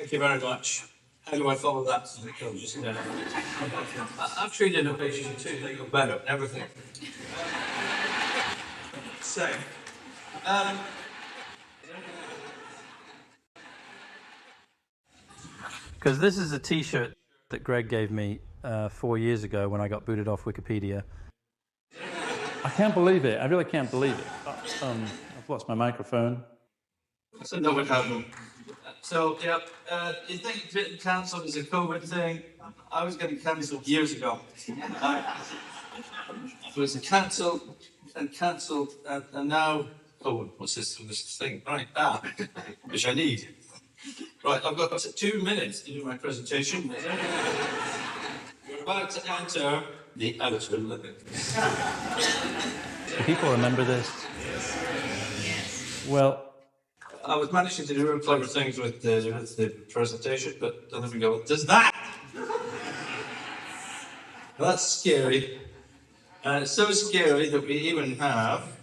Thank you very much. How do I follow that? I've treated a patient too, they got better and everything. So, because this is a T-shirt that Greg gave me 4 years ago when I got booted off Wikipedia. I can't believe it. I really can't believe it. I've lost my microphone. So no one happened. So yeah, you think getting cancelled is a COVID thing? I was getting cancelled years ago. It was cancelled, and now, oh, what's this thing? Right, which I need. Right, I've got 2 minutes to do my presentation. We're about to enter the outer limits. People remember this? Well, I was managing to do real clever things with the presentation, but then we go, there's that! That's scary. And it's so scary that we even have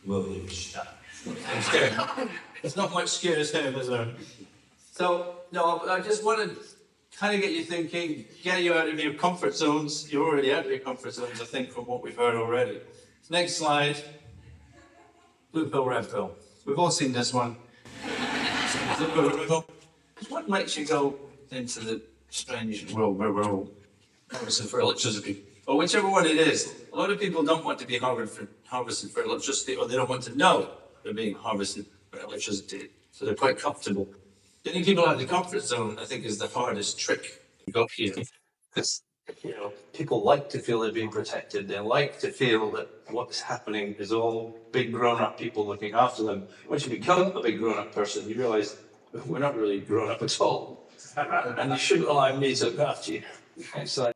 William Shatner. I'm scared. There's not much scare as him, is there? So, no, I just want to kind of get you thinking, get you out of your comfort zones. You're already out of your comfort zones, I think, from what we've heard already. Next slide. Blue pill, red pill. We've all seen this one. What makes you go into the strange world where we're all harvesting for electricity? Or whichever one it is. A lot of people don't want to be harvested for electricity, or they don't want to know they're being harvested for electricity. So they're quite comfortable. Getting people out of the comfort zone, I think, is the hardest trick we got here. Because, people like to feel they're being protected. They like to feel that what's happening is all big grown-up people looking after them. Once you become a big grown-up person, you realise we're not really grown-up at all. And you shouldn't allow me to look after you. So,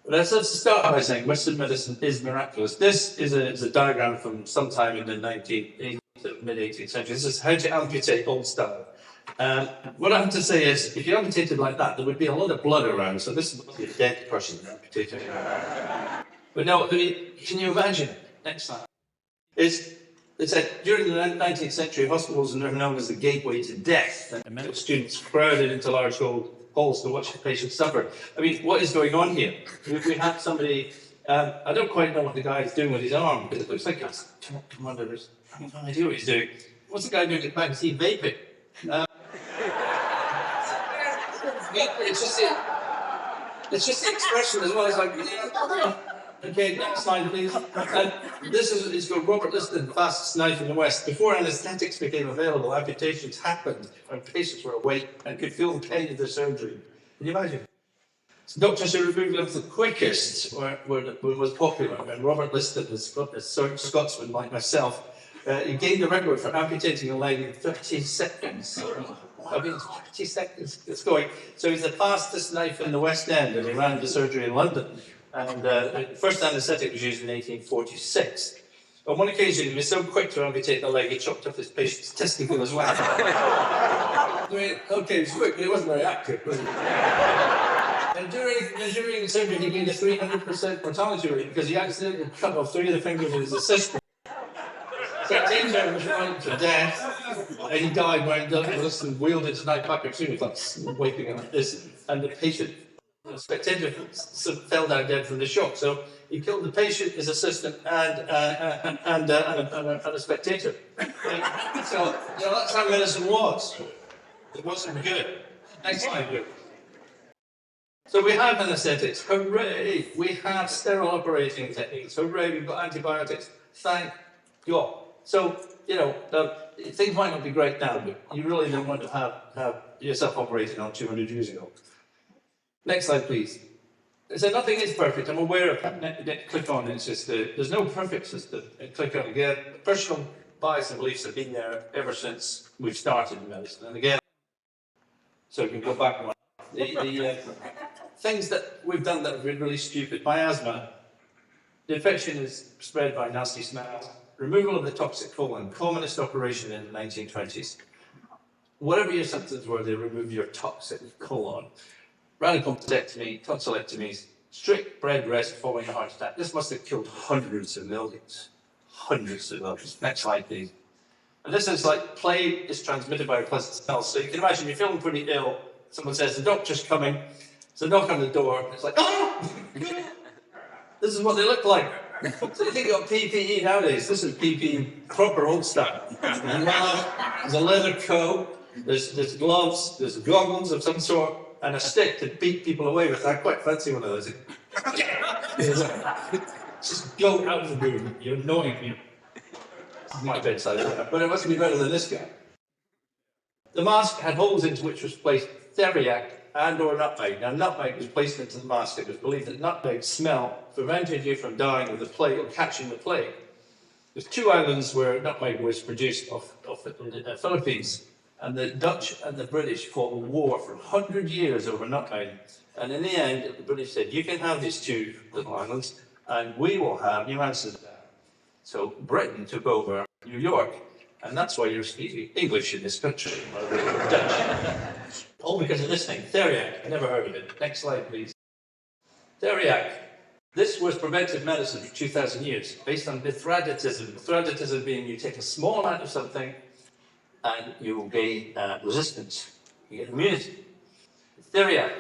let's start by saying Western medicine is miraculous. This is a diagram from sometime in the mid-18th century. This is how to amputate old style. What I have to say is, if you amputated like that, there would be a lot of blood around. So this must be a dead person amputated. But no, can you imagine? Next slide. It said during the 19th century, hospitals were known as the gateway to death, and medical students crowded into large halls to watch the patients suffer. I mean, what is going on here? We had somebody. I don't quite know what the guy is doing with his arm, because it looks like it's come under this. I have no idea what he's doing. What's the guy doing at the back? Is he vaping? It's just the expression as well. It's like, okay, next slide, please. This is called Robert Liston, fastest knife in the West. Before anaesthetics became available, amputations happened when patients were awake and could feel the pain of the surgery. Can you imagine? So doctors who removed limbs the quickest was popular. And Robert Liston, a Scotsman like myself, he gained the record for amputating a leg in 30 seconds. I mean, 30 seconds it's going. So he's the fastest knife in the West End, and he ran the surgery in London. And the first anaesthetic was used in 1846. On one occasion, he was so quick to amputate the leg, he chopped off his patient's testicle as well. I mean, okay, it was quick, but it wasn't very accurate, was it? And during the surgery, he gained a 300% mortality rate because he accidentally cut off 3 of the fingers of his assistant. So Danger was right to death, and he died when Liston wheeled his knife back and he was like wiping it like this, and the patient, the spectator, fell down dead from the shock. So he killed the patient, his assistant, and a spectator. So that's how medicine was. It wasn't good. Next slide. So we have anaesthetics. Hooray! We have sterile operating techniques. Hooray! We've got antibiotics. Thank God. So, things might not be great now, but you really don't want to have yourself operated on 200 years ago. Next slide, please. So nothing is perfect. I'm aware of that. Click on it. It's just there's no perfect system. Click on it again. Personal bias and beliefs have been there ever since we've started in medicine. And again, so you can go back one. The things that we've done that have been really stupid. Miasma. The infection is spread by nasty smells. Removal of the toxic colon, commonest operation in the 1920s. Whatever your symptoms were, they removed your toxic colon. Radical mastectomy, tonsillectomies, strict bed rest following a heart attack. This must have killed hundreds of millions. Hundreds of millions. Next slide, please. And this is like plague is transmitted by a pleasant smell. So you can imagine you're feeling pretty ill. Someone says, the doctor's coming. There's a knock on the door. It's like, oh! This is what they look like. So you think of PPE nowadays. This is PPE, proper old style. There's a leather coat, there's gloves, there's goggles of some sort, and a stick to beat people away with. I quite fancy one of those. Just go out of the room. You're annoying me. This is my bedside, but it must be better than this guy. The mask had holes into which was placed theriac and or nutmeg. Now, nutmeg was placed into the mask. It was believed that nutmeg smell prevented you from dying of the plague or catching the plague. There's 2 islands where nutmeg was produced off in the Philippines, and the Dutch and the British fought a war for 100 years over nutmeg. And in the end, the British said, you can have these 2 little islands, and we will have New Amsterdam. So Britain took over New York, and that's why you're speaking English in this country, rather than Dutch. All because of this thing, theriac. I never heard of it. Next slide, please. Theriac. This was preventive medicine for 2,000 years, based on mithridatism. Mithridatism being you take a small amount of something and you will gain resistance. You get immunity. Theriac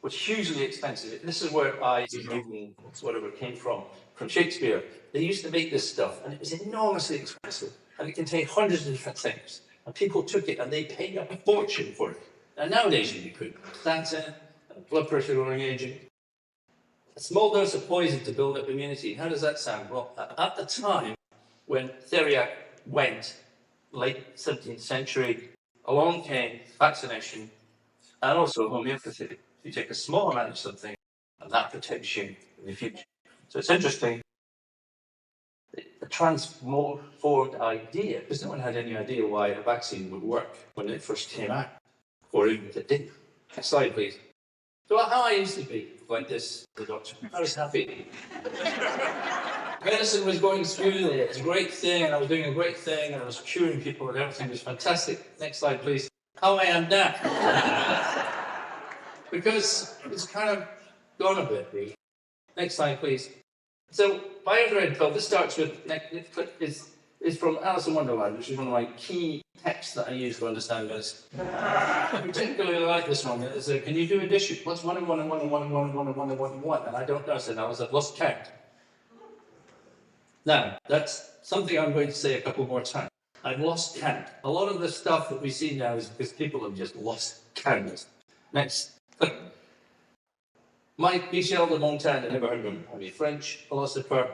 was hugely expensive. This is where whatever it came from Shakespeare. They used to make this stuff, and it was enormously expensive, and it contained hundreds of different things. And people took it, and they paid a fortune for it. And nowadays you could statin, blood pressure lowering agent. A small dose of poison to build up immunity. How does that sound? Well, at the time when theriac went, late 17th century, along came vaccination and also homeopathy. You take a small amount of something, and that protects you in the future. So it's interesting, the transformed idea, because no one had any idea why a vaccine would work when it first came out, or even if it did. Next slide, please. So how I used to be like this, the doctor. I was happy. Medicine was going smoothly. It was a great thing, and I was doing a great thing, and I was curing people, and everything was fantastic. Next slide, please. How I am now. Because it's kind of gone a bit, really. Next slide, please. So, Bio-Red Pill, this starts with, is from Alice in Wonderland, which is one of my key texts that I use to understand this. I particularly like this one. It says, can you do addition? What's 1 and 1 and 1 and 1 and 1 and 1 and 1 and 1 and 1? And I don't know, I said, I've lost count. Now, that's something I'm going to say a couple more times. I've lost count. A lot of the stuff that we see now is because people have just lost count. Next. Michel de Montaigne, I never heard of him. I mean, French philosopher.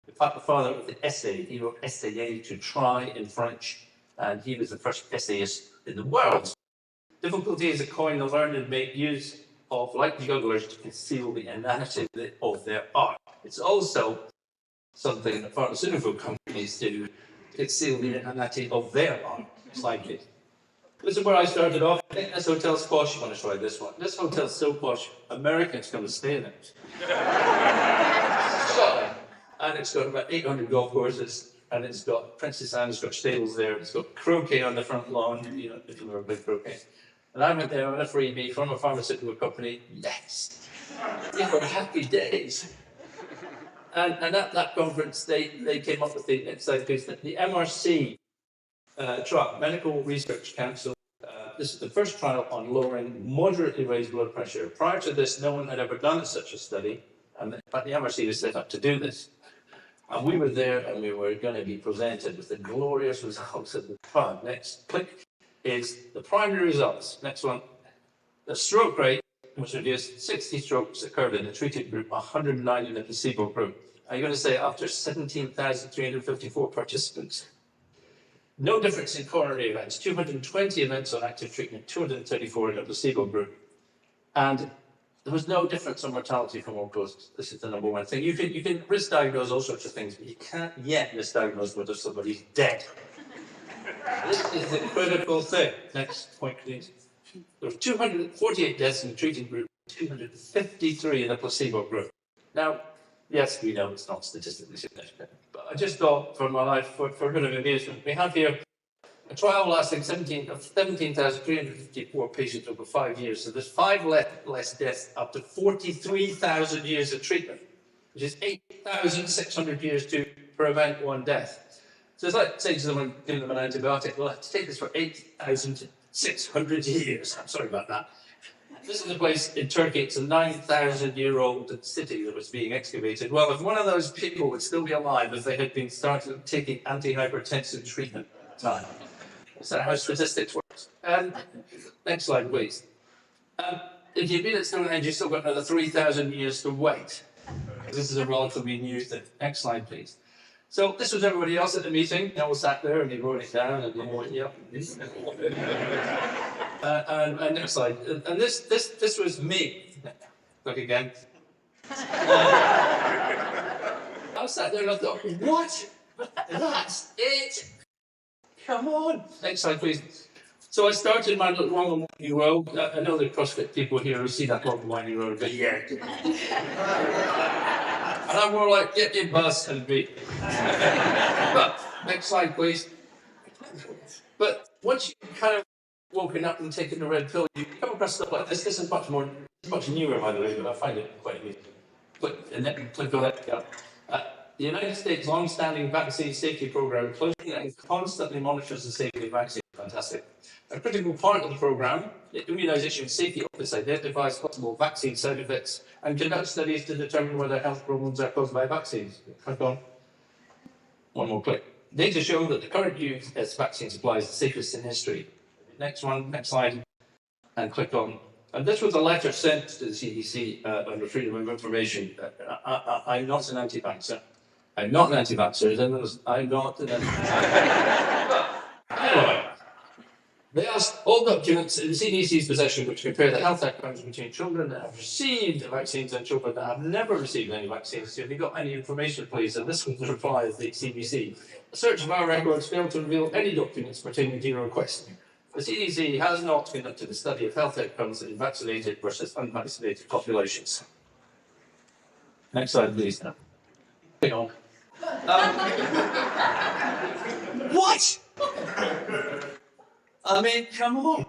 The father of the essay. He wrote Essayer to try in French, and he was the first essayist in the world. Difficulty is a coin the learned make use of, like jugglers, to conceal the inanity of their art. It's also something that pharmaceutical companies do to conceal the inanity of their art. Slide, please. This is where I started off. I think this hotel's posh. You want to try this one. This hotel's so posh, Americans come to stay in it. And it's got about 800 golf courses, and it's got Princess Anne's got stables there. It's got croquet on the front lawn, you know, if you ever played croquet. And I went there on a freebie from a pharmaceutical company. Yes, they were happy days. And at that conference, they came up with the MRC. Medical Research Council. This is the first trial on lowering moderately raised blood pressure. Prior to this, no one had ever done such a study, but the MRC was set up to do this. And we were there, and we were going to be presented with the glorious results of the trial. Next click is the primary results. Next one. The stroke rate was reduced. 60 strokes occurred in the treated group, 109 in the placebo group. Are you going to say after 17,354 participants? No difference in coronary events, 220 events on active treatment, 234 in the placebo group. And there was no difference on mortality from all causes. This is the number one thing. You can misdiagnose all sorts of things, but you can't yet misdiagnose whether somebody's dead. This is the critical thing. Next point, please. There were 248 deaths in the treated group, 253 in the placebo group. Now, yes, we know it's not statistically significant, but I just thought for my life, for a bit of amusement, we have here a trial lasting 17,354 patients over 5 years. So there's 5 less deaths after 43,000 years of treatment, which is 8,600 years to prevent one death. So it's like saying to someone, giving them an antibiotic, well, I have to take this for 8,600 years. I'm sorry about that. This is a place in Turkey, it's a 9,000-year-old city that was being excavated. Well, if one of those people would still be alive if they had been started taking antihypertensive treatment at the time. Is that how statistics works? Next slide, please. If you've been at Stonehenge, you've still got another 3,000 years to wait. This is a relatively new thing. Next slide, please. So this was everybody else at the meeting. They all sat there and they wrote it down and they went, yep. And next slide. And this was me. Look again. I sat there and I thought, what? That's it. Come on. Next slide, please. So I started my little long and winding road. I know the CrossFit people here who see that long and winding road, but yeah. And I'm more like, get your bus and be. But, next slide, please. But once you've kind of woken up and taken the red pill, you come across stuff like this. This is much newer, by the way, but I find it quite neat. Click on that. Yeah. The United States long-standing vaccine safety program closely and constantly monitors the safety of vaccines. Fantastic. A critical part of the program, the Immunization Safety Office identifies possible vaccine side effects and conducts studies to determine whether health problems are caused by vaccines. Click on. One more click. Data show that the current US vaccine supply is the safest in history. Next one, next slide, and click on. And this was a letter sent to the CDC under Freedom of Information. I'm not an anti-vaxxer. I'm not an anti-vaxxer. I'm not an anti-vaxxer. Anyway, they asked all documents in the CDC's possession which compare the health outcomes between children that have received vaccines and children that have never received any vaccines. So have you got any information, please? And this was the reply of the CDC. A search of our records failed to reveal any documents pertaining to your request. The CDC has not conducted a study of health outcomes in vaccinated versus unvaccinated populations. Next slide, please. Hang on. What? I mean, come on.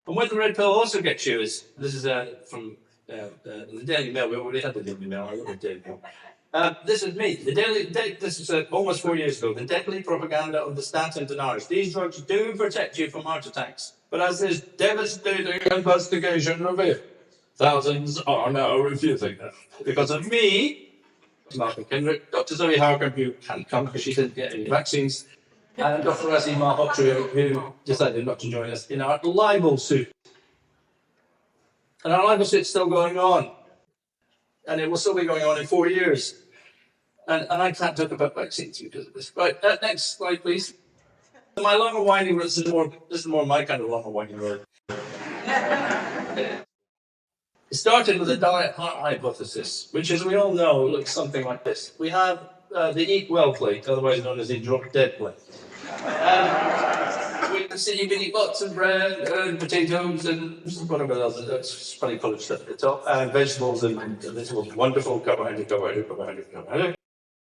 And what the red pill also gets you is, this is from the Daily Mail. We already had the Daily Mail. I love the Daily Mail. This is me. This is almost 4 years ago. The deadly propaganda of the statin deniers. These drugs do protect you from heart attacks, but as this devastating investigation revealed, thousands are now refusing them. Because of me, Mark and Kendrick, Dr. Zoe Harker, who can't come because she didn't get any vaccines, and Dr. Razzie Malhotra, who decided not to join us in our libel suit. And our libel suit's still going on. And it will still be going on in 4 years. And I can't talk about vaccines because of this. Right, next slide, please. My long and winding road, this is more my kind of long and winding road. It started with a diet heart hypothesis, which, as we all know, looks something like this. We have the eat well plate, otherwise known as the drop dead plate. We can see you can eat lots of bread and potatoes and whatever else. That's funny coloured stuff at the top. And vegetables and vegetables. Wonderful carbohydrate.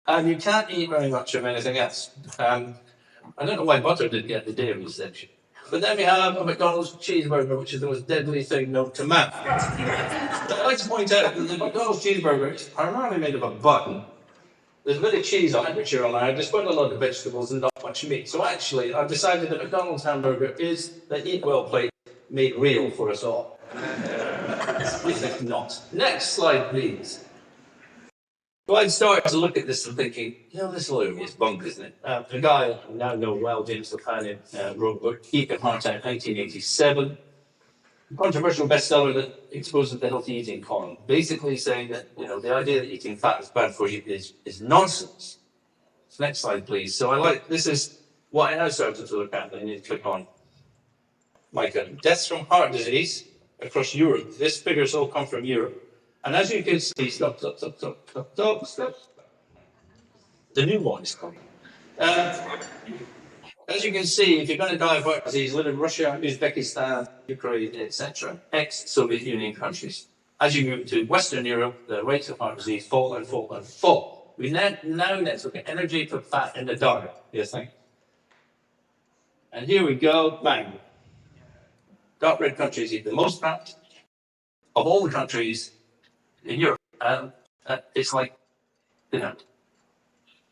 And you can't eat very much of anything else. I don't know why butter didn't get the dairy section. But then we have a McDonald's cheeseburger, which is the most deadly thing known to man. But I'd like to point out that the McDonald's cheeseburger is primarily made of a bun. There's a bit of cheese on it, which you're allowed. There's quite a lot of vegetables and not much meat. So actually, I've decided that McDonald's hamburger is the eat well plate made real for us all. We think not. Next slide, please. So I'd started to look at this and thinking, this literally is bunk, isn't it? The guy I now know well, James Lafanin, wrote a book, Eat Your Heart Out, 1987. A controversial bestseller that exposes the healthy eating con. Basically saying that, the idea that eating fat is bad for you is nonsense. So next slide, please. So this is what I now started to look at. I need to click on. My God, deaths from heart disease across Europe. This figures all come from Europe. And as you can see, stop. The new one is coming. As you can see, if you're going to die of heart disease, live in Russia, Uzbekistan, Ukraine, etc., ex-Soviet Union countries. As you move to Western Europe, the rates of heart disease fall and fall and fall. We now let's look at energy for fat in the diet. Yes, thank you. And here we go, bang. Dark red countries eat the most fat of all the countries in Europe. It's like,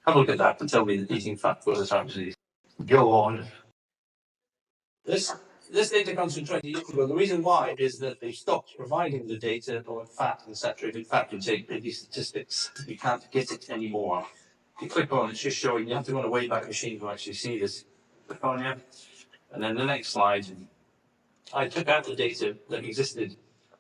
Have a look at that and tell me that eating fat causes heart disease. Go on. This this data comes from 20 years ago. The reason why is that they stopped providing the data on fat and saturated fat intake in these statistics. You can't get it anymore. If you click on it, it's just showing you have to go on a Wayback Machine to actually see this. Click on here. And then the next slide, I took out the data that existed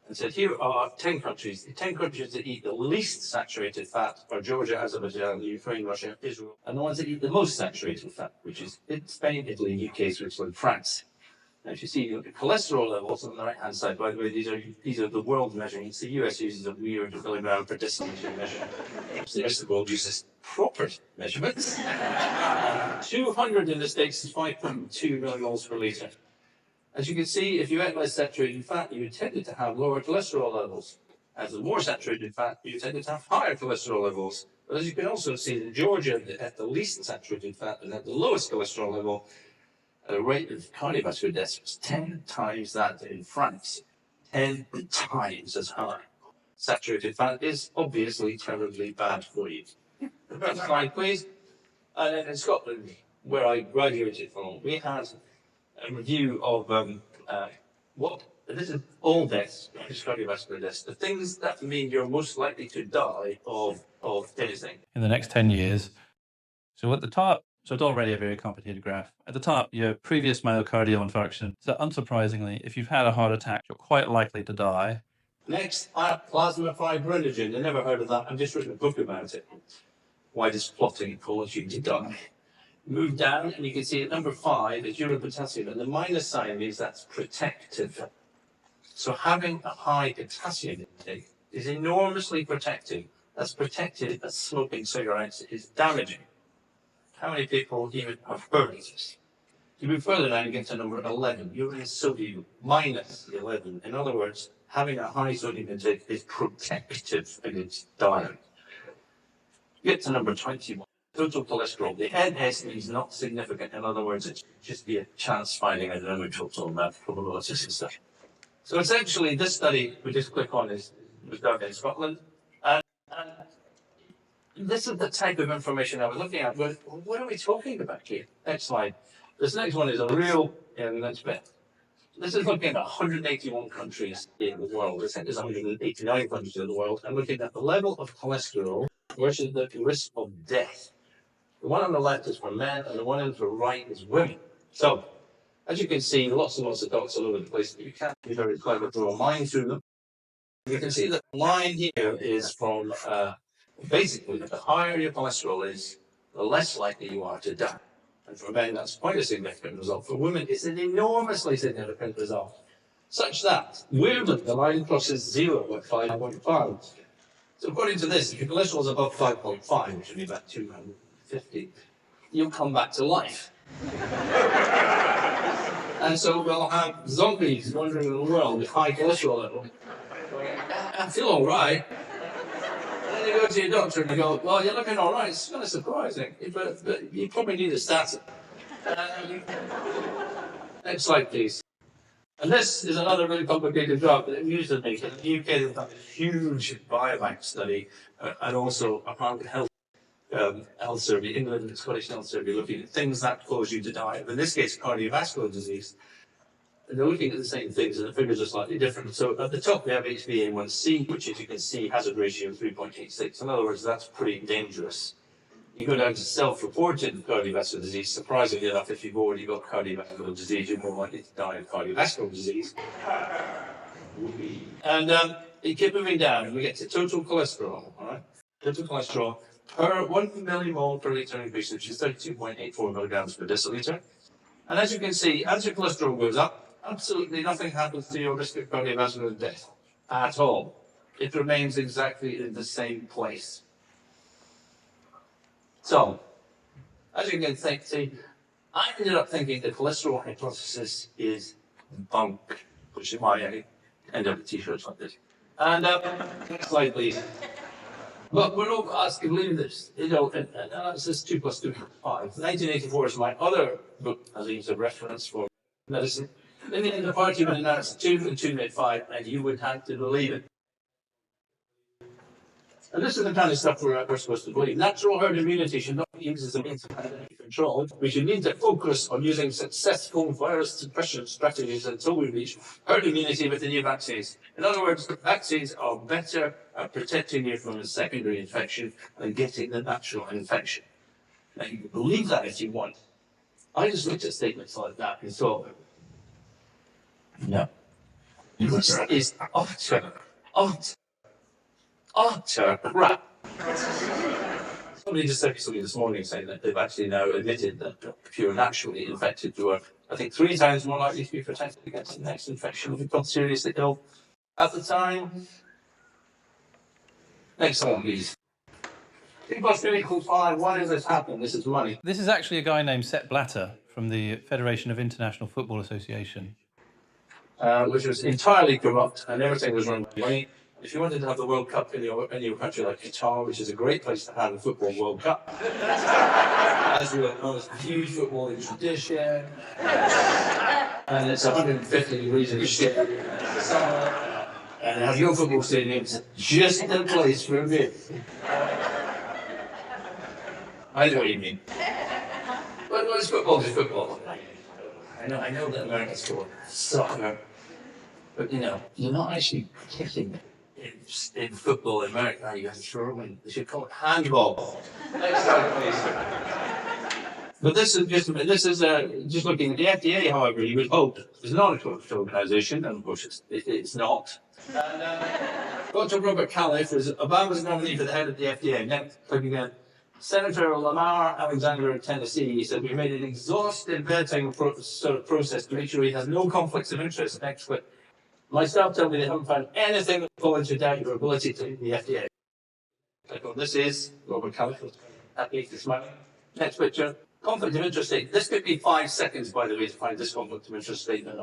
and said, here are 10 countries. The 10 countries that eat the least saturated fat are Georgia, Azerbaijan, Ukraine, Russia, Israel. And the ones that eat the most saturated fat, which is Spain, Italy, UK, Switzerland, France. Now, if you see the cholesterol levels on the right-hand side, by the way, these are the world measurements. The US uses a weird milligram per deciliter measure. The rest of the world uses proper measurements. 200 in the States is 5.2 millimoles per litre. As you can see, if you ate less saturated fat, you tended to have lower cholesterol levels. As the more saturated fat, you tended to have higher cholesterol levels. But as you can also see, in Georgia, at the least saturated fat and at the lowest cholesterol level, the rate of cardiovascular deaths was 10 times that in France. 10 times as high. Saturated fat is obviously terribly bad for you. Next slide, please. And then in Scotland, where I graduated from, we had a review of this is all deaths, not just cardiovascular deaths, the things that mean you're most likely to die of anything. In the next 10 years. So at the top, so it's already a very complicated graph. At the top, your previous myocardial infarction. So unsurprisingly, if you've had a heart attack, you're quite likely to die. Next, plasma fibrinogen. I never heard of that. I've just written a book about it. Why does clotting cause you to die? Move down, and you can see at number 5 is urine potassium, and the minus sign means that's protective. So having a high potassium intake is enormously protective. As protective as smoking cigarettes is damaging. How many people even have heard of this? You move further down, you get to number 11, urine sodium, minus 11. In other words, having a high sodium intake is protective against dying. You get to number 21, total cholesterol. The NS is not significant. In other words, it's just be a chance finding a number total amount probability and stuff. So essentially, this study we just click on was done in Scotland. And this is the type of information I was looking at. But what are we talking about here? Next slide. This next one is a real next bit. This is looking at 181 countries in the world. I think there's 189 countries in the world, and looking at the level of cholesterol versus the risk of death. The one on the left is for men, and the one on the right is women. So, as you can see, lots and lots of dots all over the place, but you can't be very clever to draw a line through them. You can see that the line here is from, basically, the higher your cholesterol is, the less likely you are to die. And for men, that's quite a significant result. For women, it's an enormously significant result. Such that, weirdly, the line crosses 0 at 5.5. So according to this, if your cholesterol is above 5.5, which would be about 250, you'll come back to life. And so we'll have zombies wandering in the world with high cholesterol level. I feel all right. And then you go to your doctor and you go, well, you're looking all right. It's kind of surprising, but you probably need a statin. Next slide, please. And this is another really complicated drug that used in making. In the UK, they've done a huge biobank study, and also a private health survey, England and Scottish Health Survey, looking at things that cause you to die. In this case, cardiovascular disease. And they're looking at the same things, and the figures are slightly different. So at the top, we have HbA1c, which, as you can see, has a ratio of 3.86. In other words, that's pretty dangerous. You go down to self-reported cardiovascular disease. Surprisingly enough, if you've already got cardiovascular disease, you're more likely to die of cardiovascular disease. And you keep moving down, and we get to total cholesterol. All right, total cholesterol per 1 millimole per liter increase, which is 32.84 milligrams per deciliter. And as you can see, as your cholesterol goes up, absolutely nothing happens to your risk of cardiovascular death at all. It remains exactly in the same place. So, as you can see, I ended up thinking the cholesterol hypothesis is bunk, which is why I end up with t-shirts like this. And next slide, please. But we're all asking, believe this, analysis 2 plus 2 equals 5. 1984 is my other book, as I use a reference for medicine. Then the end of the party would announce 2 and 2 made 5, and you would have to believe it. And this is the kind of stuff we're supposed to believe. Natural herd immunity should not be used as a means of pandemic control. We should need to focus on using successful virus suppression strategies until we reach herd immunity with the new vaccines. In other words, the vaccines are better at protecting you from a secondary infection than getting the natural infection. Now, you can believe that if you want. I just looked at statements like that and thought, no. This is utter crap. Somebody just said something this morning saying that they've actually now admitted that if you're naturally infected, you are, I think, 3 times more likely to be protected against the next infection if you've got seriously ill at the time. Next one, please. Why does this happen? This is money. This is actually a guy named Sepp Blatter from the Federation of International Football Association. Which was entirely corrupt and everything was run by money. If you wanted to have the World Cup in your country like Qatar, which is a great place to have a football World Cup, as you know, it's a huge footballing tradition, and it's 150 degrees in the shade in the summer, and it has no football stadiums, just the place for a bit. I know what you mean. But it's football is football. I know that America's called soccer, but you're not actually kicking in football in America. You have to throw in. They should call it handball. Next slide, please. But this is just looking at the FDA. However, you would hope it's not a corrupt organisation, and of course it's not. And Dr. Robert Califf is Obama's nominee for the head of the FDA. Next, click again. Senator Lamar Alexander of Tennessee, he said, we made an exhaustive vetting process to make sure he has no conflicts of interest. Next clip. My staff tell me they haven't found anything that falls into doubt your ability to lead the FDA. Click on this is Robert Califf. Happy to smile. Next picture. Conflict of interest statement. This could be 5 seconds, by the way, to find this conflict of interest statement.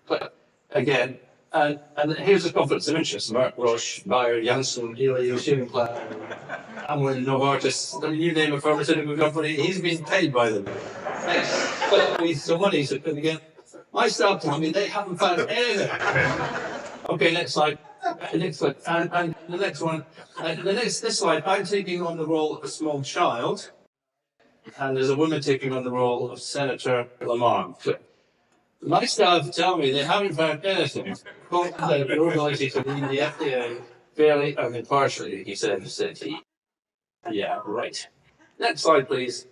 Click again. And here's the conflicts of interest. Mark Roche, Bayer, Janssen, Eli, Ocean Plan, Amwin, Novartis. I mean, you name a pharmaceutical company, he's been paid by them. Next, but with some money, so again. My staff tell me they haven't found anything. Okay, next slide. Next slide. And the next one. This slide, I'm taking on the role of a small child, and there's a woman taking on the role of Senator Lamar. My staff tell me they haven't found anything that your ability to lead the FDA fairly and impartially, he said he. Yeah, right. Next slide, please.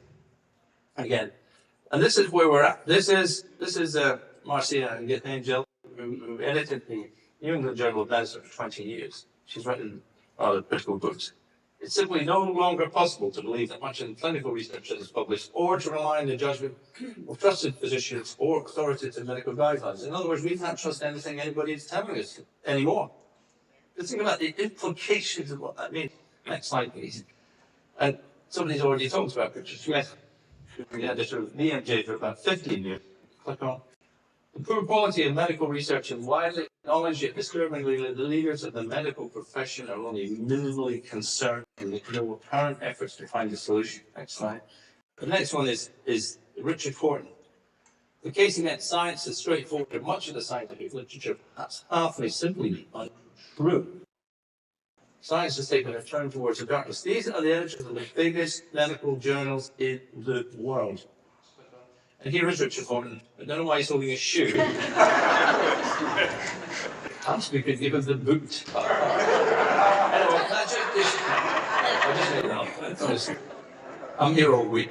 Again. And this is where we're at. This is Marcia Angel, who edited the New England Journal of Medicine for 20 years. She's written rather critical books. It's simply no longer possible to believe that much in clinical research that is published, or to rely on the judgment of trusted physicians or authoritative medical guidelines. In other words, we can't trust anything anybody is telling us anymore. Just think about the implications of what that means. Next slide, please. And somebody's already talked about Richard Smith, who was the editor of the EMJ for about 15 years. Click on. The poor quality of medical research is widely acknowledged, yet disturbingly, the leaders of the medical profession are only minimally concerned with no apparent efforts to find a solution. Next slide. The next one is Richard Horton. The case against science is straightforward, and much of the scientific literature perhaps halfway simply untrue. Science has taken a turn towards the darkness. These are the editors of the biggest medical journals in the world. And here is Richard Horton. I don't know why he's holding a shoe. Perhaps we could give him the boot. Anyway, that's it. I just made that up. I'm here all week.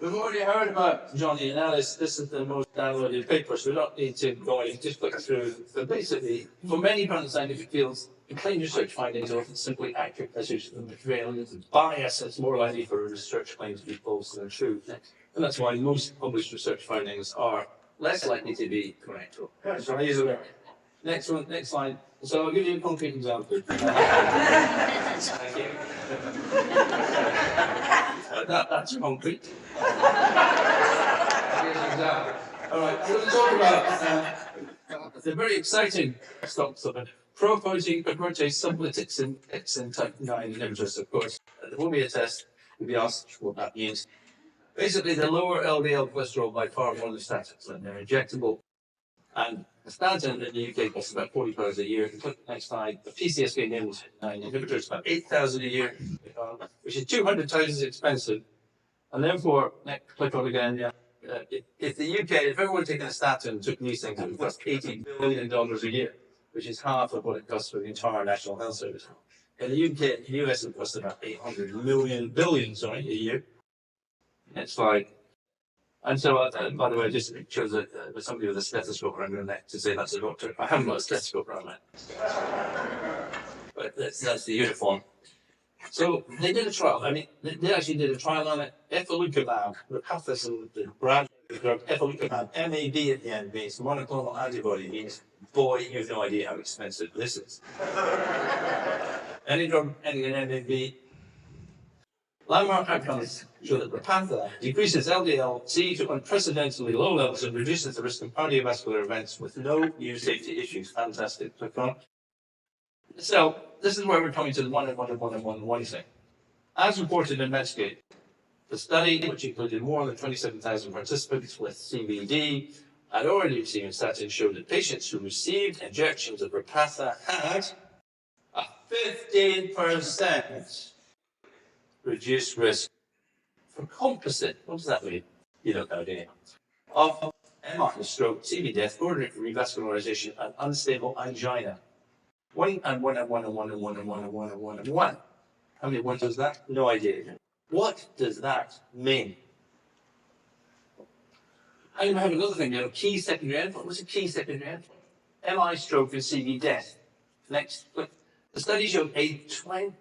We've already heard about Johnny and Alice. This is the most downloaded paper, so we don't need to go in and just click through. So basically, for many current scientific fields, claim research findings are often simply accurate measures of the prevalence of bias. It's more likely for a research claim to be false than true. And that's why most published research findings are less likely to be correct. So I use it. Next one, next slide. So I'll give you a concrete example. Thank you. That's concrete. Here's an example. All right, we're going to talk about the very exciting stocks of it. Pro-protein aggregate sublytics in type 9 inhibitors, of course. There will be a test. We'll be asked what that means. Basically, they lower LDL cholesterol by far more than statins, and they're injectable. And a statin in the UK costs about £40 a year. If you click the next slide, the PCSK9 inhibitor is about 8,000 a year, which is 200 times as expensive. And therefore, next, click on again, yeah. If the UK, if everyone taking a statin and took these things, it would cost $80 billion a year, which is half of what it costs for the entire National Health Service. In the UK, the US, it costs about 800 billion a year. Next slide. And so, by the way, just shows that somebody with a stethoscope around their neck to say that's a doctor. I haven't got a stethoscope around my neck. But that's the uniform. So they did a trial. I mean, they actually did a trial on it. Efalucumab, Repatha, the brand of the drug, Efalucumab, MAB at the end means monoclonal antibody, means, boy, you have no idea how expensive this is. Any drug ending in MAB, landmark outcomes show that Repatha decreases LDL-C to unprecedentedly low levels and reduces the risk of cardiovascular events with no new safety issues. Fantastic. Click on. So, this is where we're coming to the one thing. As reported in Medscape, the study, which included more than 27,000 participants with CVD, had already received statins, showed that patients who received injections of Repatha had a 15% reduced risk for composite. What does that mean? You don't know, do you? Of MI, stroke, CV death, coronary revascularization, and unstable angina. One and one and one and one and one and one and one and one and one. How many ones does that? No idea. What does that mean? And you have another thing, you have a key secondary endpoint. What's a key secondary endpoint? MI, stroke, and CV death. Next, look. The study showed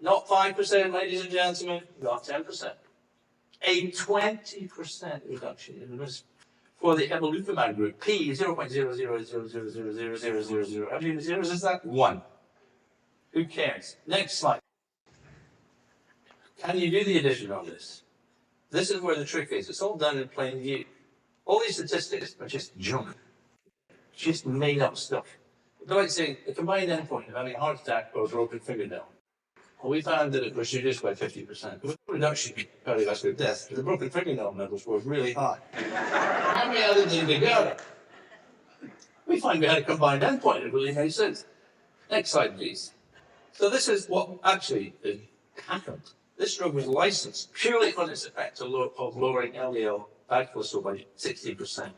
not 5%, ladies and gentlemen, not 10%. A 20% reduction in risk for the evolocumab group. P 0.000000000. How many zeros is that? 1. Who cares? Next slide. Can you do the addition on this? This is where the trick is. It's all done in plain view. All these statistics are just junk. Just made up stuff. It's like saying the combined endpoint of having a heart attack or a broken fingernail. Well, we found that it was reduced by 50%. With reduction in cardiovascular death, the broken fingernail levels were really high. When we added them together, we find we had a combined endpoint. It really made sense. Next slide, please. So this is what actually happened. This drug was licensed purely on its effect of lowering LDL bad cholesterol by 60%.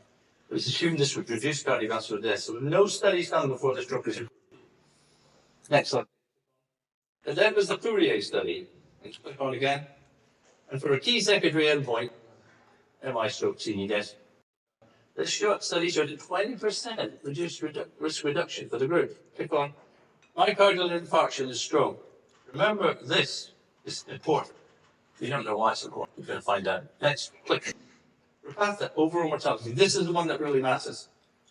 It was assumed this would reduce cardiovascular death. So no studies done before this drug was approved. Next slide. And then was the Fourier study. Let's click on again. And for a key secondary endpoint, MI stroke CV death, this short study showed a 20% reduced risk reduction for the group. Click on. Myocardial infarction and stroke. Remember, this is important. If you don't know why it's important, you're going to find out. Next, click. Repatha, overall mortality. This is the one that really matters.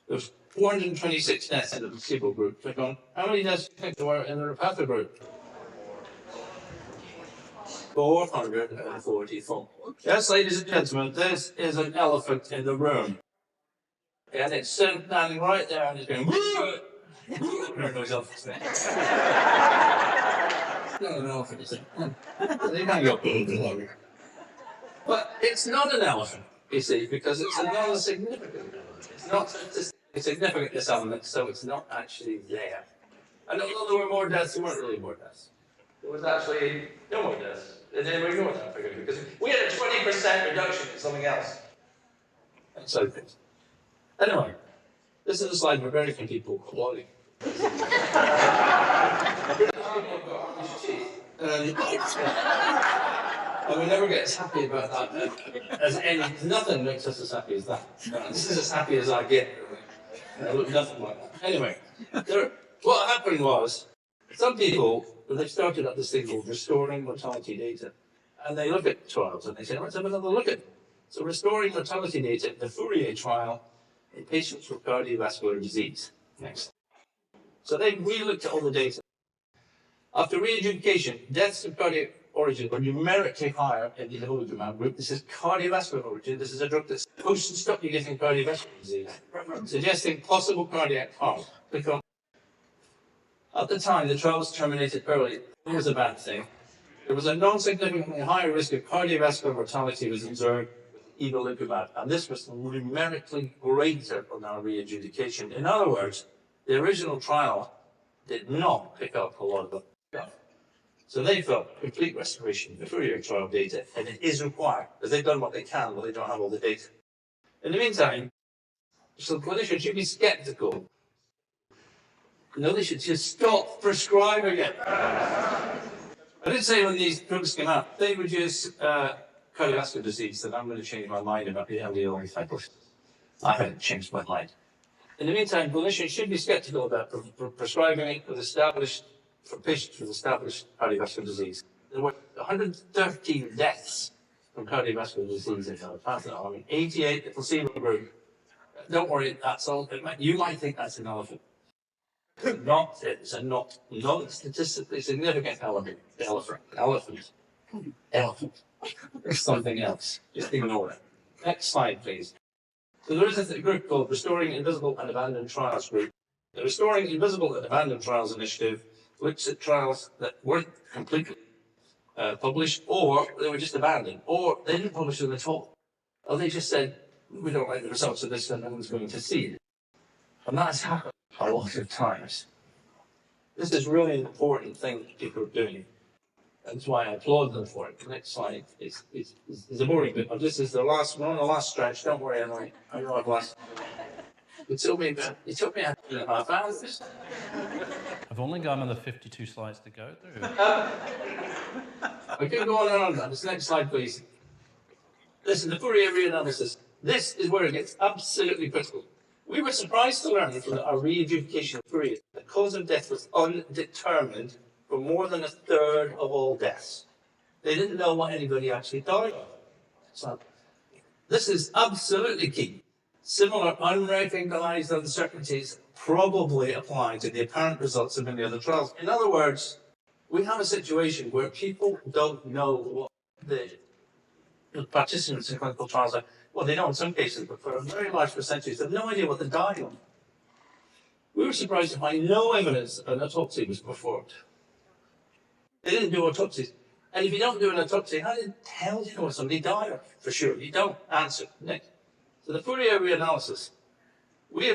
There was 426 deaths in the placebo group. Click on. How many deaths do you think there were in the Repatha group? 444. Yes, ladies and gentlemen, this is an elephant in the room. And it's standing right there and it's going, those elephants there. It's not an elephant, is it? They can't go. But it's not an elephant, you see, because it's a non-significant element. It's not statistically significant, this element, so it's not actually there. And although there were more deaths, there weren't really more deaths. There was actually no more deaths. And then we ignored that figure because we had a 20% reduction in something else. And so things. Anyway, this is a slide where very few people quality. And we never get as happy about that as any. Nothing makes us as happy as that. This is as happy as I get. I look nothing like that. Anyway, what happened was some people, when they started up this thing called restoring mortality data, and they look at trials and they say, let's have another look at it. So restoring mortality data, the Fourier trial in patients with cardiovascular disease. Next. So they re-looked at all the data. After re-adjudication, deaths of cardiac origin were numerically higher in the evolocumab group. This is cardiovascular origin. This is a drug that's supposed to stop you getting cardiovascular disease, suggesting possible cardiac harm. Because at the time, the trial was terminated early. It was a bad thing. There was a non-significantly higher risk of cardiovascular mortality was observed with evolocumab, and this was numerically greater on our re-adjudication. In other words, the original trial did not pick up a lot of stuff. So they felt complete restoration before your trial data, and it is required, because they've done what they can, but they don't have all the data. In the meantime, so clinicians should be skeptical. No, they should just stop prescribing it. I did say when these drugs came out, they reduce cardiovascular disease, that I'm going to change my mind about the LDL recycling. I haven't changed my mind. In the meantime, clinicians should be skeptical about prescribing it for patients with established cardiovascular disease. There were 113 deaths from cardiovascular disease in the past. I mean, 88 the placebo group. Don't worry, that's all. You might think that's an elephant. Not, it's a not statistically significant elephant. Elephant. There's something else. Just ignore it. Next slide, please. So there is a group called Restoring Invisible and Abandoned Trials Group. The Restoring Invisible and Abandoned Trials Initiative looks at trials that weren't completely published, or they were just abandoned, or they didn't publish them at all. Or they just said, we don't like the results of this and no one's going to see it. And that's happened a lot of times. This is really an important thing that people are doing. That's why I applaud them for it. The next slide is a boring bit. This is the last, we're on the last stretch. Don't worry, I know I've lost. It took me about 2.5 hours. I've only got another 52 slides to go through. I can go on and on. This next slide, please. Listen, the Fourier reanalysis. This is where it gets absolutely critical. We were surprised to learn from our re-adjudication of Fourier that the cause of death was undetermined for more than a third of all deaths. They didn't know what anybody actually died of. So this is absolutely key. Similar unrecognized uncertainties probably apply to the apparent results of many other trials. In other words, we have a situation where people don't know what the participants in clinical trials are. Well, they know in some cases, but for a very large percentage, they have no idea what they died of. We were surprised to find no evidence an autopsy was performed. They didn't do autopsies. And if you don't do an autopsy, how the hell do you know what somebody died of? For sure, you don't answer. Next. So the Fourier reanalysis, we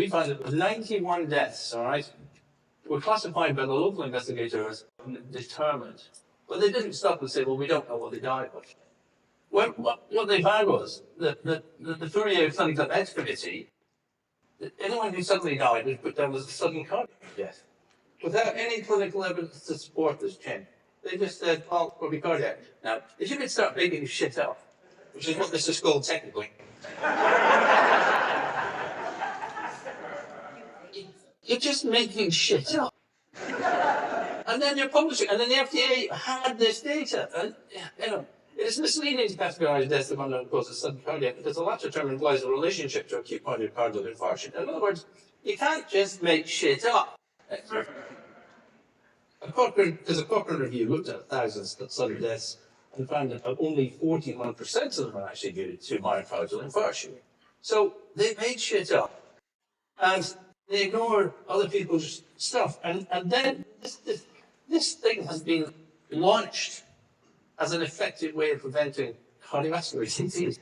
found that 91 deaths, all right, were classified by the local investigator as determined. But they didn't stop and say, well, we don't know what they died of. What they found was that the Fourier Clinical Death Committee, that anyone who suddenly died was put down as a sudden cardiac death, without any clinical evidence to support this change. They just said, well, probably cardiac. Now, if you could start making shit up, which is what this is called technically, you're just making shit up. And then you're publishing, and then the FDA had this data. And, you know, it's misleading to categorize death of unknown causes of sudden cardiac because the latter term implies a relationship to acute myocardial infarction. In other words, you can't just make shit up. Because a Cochrane review looked at thousands of sudden deaths and found that only 41% of them are actually due to myocardial infarction. So they made shit up. And they ignore other people's stuff. And then this thing has been launched as an effective way of preventing cardiovascular disease.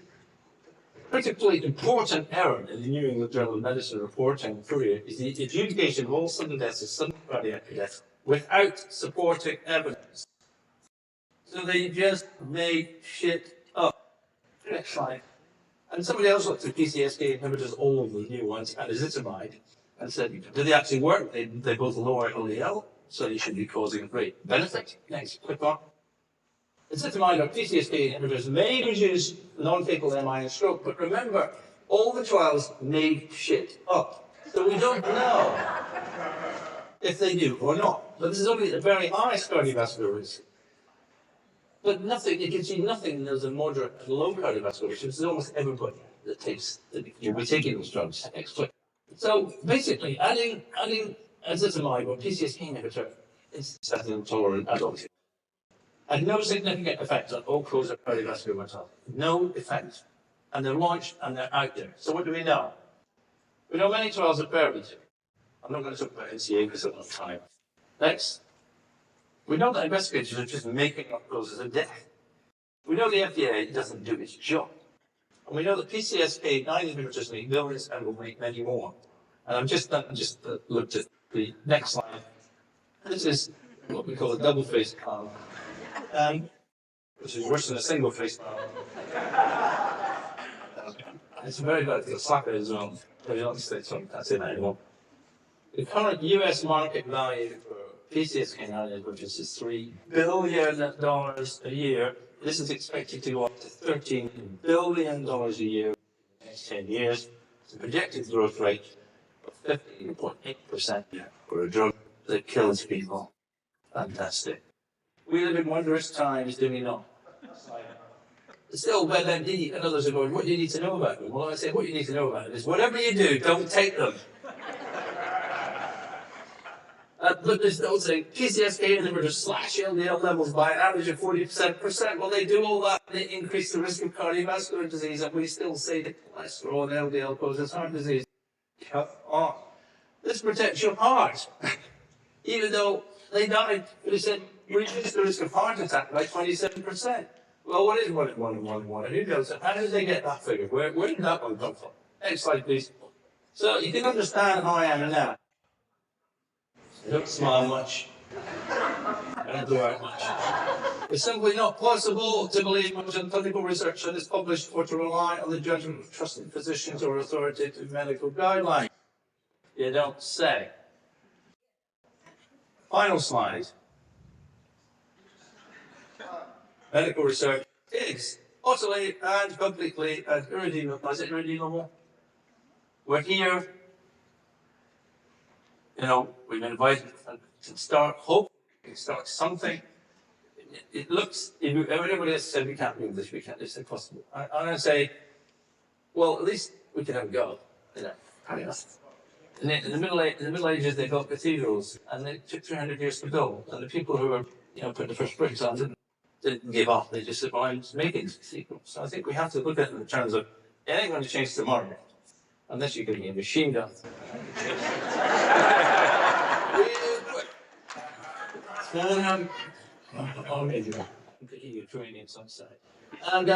Critically important error in the New England Journal of Medicine reporting Fourier is the adjudication of all sudden deaths as sudden cardiac death without supporting evidence. So they just made shit up. Next slide. And somebody else looked at PCSK inhibitors, all of the new ones, and ezetimibe, and said, do they actually work? They both lower LDL, so they should be causing great benefit. Next, click on. Ezetimibe or PCSK inhibitors may reduce non-fatal MI and stroke, but remember, all the trials made shit up. So we don't know if they do or not. But this is only the very highest cardiovascular risk. But nothing, you can see nothing in those of moderate and low cardiovascular risk. This is almost everybody that you'll be taking those drugs. Next click. So basically, adding ezetimibe or PCSK inhibitor is statin intolerant adults. Had no significant effect on all-cause of cardiovascular mortality. No effect. And they're launched and they're out there. So what do we know? We know many trials are buried. I'm not going to talk about NCA because I don't have time. Next. We know that investigators are just making up causes of death. We know the FDA doesn't do its job. And we know that PCSK9 inhibitors make billions and will make many more. And I've just looked at the next slide. This is what we call a double face palm, which is worse than a single face palm. It's very bad for the sucker as well. The United States don't say that anymore. The current US market value for PCSK9 inhibitors is $3 billion a year. This is expected to go up to $13 billion a year in the next 10 years. It's a projected growth rate of 15.8% for a drug that kills people. Fantastic. We live in wondrous times, do we not? Still, WebMD and others are going, what do you need to know about them? Well, I say, what you need to know about them is whatever you do, don't take them. But there's no saying PCSK inhibitors slash LDL levels by an average of 40%. Well, they do all that, they increase the risk of cardiovascular disease, and we still say that cholesterol and LDL causes heart disease. Come on. This protects your heart. Even though they died, they said, reduce the risk of heart attack by 27%. Well, what is 1 in 1 in 1 in 1? And who knows? How did they get that figure? Where did that one come from? Next slide, please. So you can understand how I am now. I don't smile much. I don't do art much. It's simply not possible to believe much in clinical research that is published or to rely on the judgment of trusted physicians or authoritative medical guidelines. You don't say. Final slide. Medical research is utterly and completely and irredeemable. Is it irredeemable? We're here. We've been invited to start hope, start something. It looks, everybody else said we can't do this, we can't do this, it's impossible. I say, well, at least we can have God. In the Middle Ages, they built cathedrals, and they took 300 years to build. And the people who were, putting the first bricks on didn't give up. They just survived making cathedrals. So I think we have to look at it in terms of, it ain't going to change tomorrow, unless you're getting a machine gun. Maybe I'm thinking Ukrainian some side. And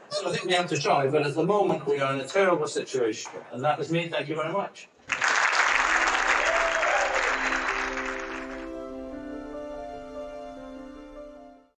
so I think we have to try, but at the moment we are in a terrible situation. And that was me. Thank you very much.